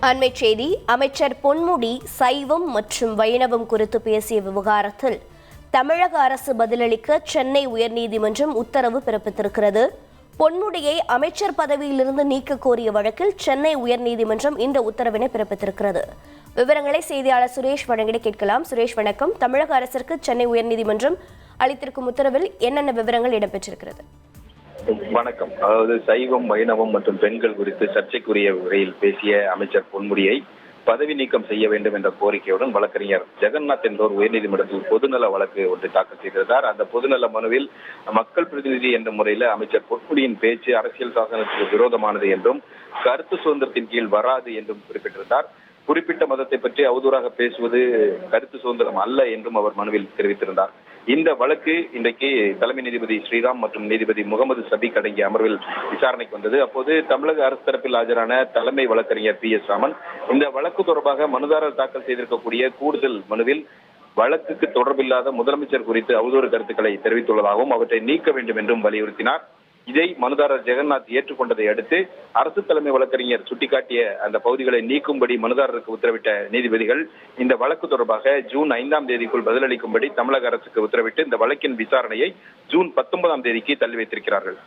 அண்மைச் செய்தி. அமைச்சர் பொன்முடி சைவம் மற்றும் வைணவம் குறித்து பேசிய விவகாரத்தில் தமிழக அரசு பதிலளிக்க சென்னை உயர்நீதிமன்றம் உத்தரவு பிறப்பித்திருக்கிறது. பொன்முடியை அமைச்சர் பதவியிலிருந்து நீக்க கோரிய வழக்கில் சென்னை உயர்நீதிமன்றம் இந்த உத்தரவினை பிறப்பித்திருக்கிறது. விவரங்களை செய்தியாளர் சுரேஷ் வழங்கிட கேட்கலாம். சுரேஷ், வணக்கம். தமிழக அரசிற்கு சென்னை உயர்நீதிமன்றம் அளித்திருக்கும் உத்தரவில் என்னென்ன விவரங்கள் இடம்பெற்றிருக்கிறது? வணக்கம். அதாவது சைவம், வைணவம் மற்றும் பெண்கள் குறித்து சர்ச்சைக்குரிய வகையில் பேசிய அமைச்சர் பொன்முடியை பதவி நீக்கம் செய்ய வேண்டும் என்ற கோரிக்கையுடன் வழக்கறிஞர் ஜெகநாத் என்பவர் உயர்நீதிமன்றத்தில் பொதுநல வழக்கு ஒன்றை தாக்கல் செய்திருந்தார். அந்த பொதுநல மனுவில் மக்கள் பிரதிநிதி என்ற முறையில் அமைச்சர் பொன்முடியின் பேச்சு அரசியல் சாசனத்துக்கு விரோதமானது என்றும் கருத்து சுதந்திரத்தின் கீழ் வராது என்றும் குறிப்பிட்டிருந்தார். குறிப்பிட்ட மதத்தை பற்றி அவதூறாக பேசுவது கருத்து சுதந்திரம் அல்ல என்றும் அவர் மனுவில் தெரிவித்திருந்தார். இந்த வழக்கு இன்றைக்கு தலைமை நீதிபதி ஸ்ரீராம் மற்றும் நீதிபதி முகமது சபீக் அடங்கிய அமர்வில் விசாரணைக்கு வந்தது. அப்போது தமிழக அரசு தரப்பில் ஆஜரான தலைமை வழக்கறிஞர் PS ராமன் இந்த வழக்கு தொடர்பாக மனுதாரர் தாக்கல் செய்திருக்கக்கூடிய கூடுதல் மனுவில் வழக்குக்கு தொடர்பில்லாத முதலமைச்சர் குறித்து அவதூறு கருத்துக்களை தெரிவித்துள்ளதாகவும் அவற்றை நீக்க வேண்டும் என்றும் வலியுறுத்தினார். இதை மனுதாரர் ஜெகநாத் ஏற்றுக்கொண்டதை அடுத்து அரசு தலைமை வழக்கறிஞர் சுட்டிக்காட்டிய அந்த பகுதிகளை நீக்கும்படி மனுதாரருக்கு உத்தரவிட்ட நீதிபதிகள் இந்த வழக்கு தொடர்பாக ஜூன் 5ஆம் தேதிக்குள் பதிலளிக்கும்படி தமிழக அரசுக்கு உத்தரவிட்டு இந்த வழக்கின் விசாரணையை ஜூன் 19ஆம் தேதிக்கு தள்ளி வைத்திருக்கிறார்கள்.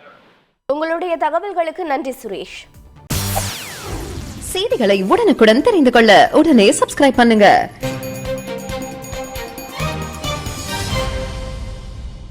உங்களுடைய தகவல்களுக்கு நன்றி சுரேஷ். செய்திகளை உடனுக்குடன் தெரிந்து கொள்ள உடனே சப்ஸ்கிரைப் பண்ணுங்க.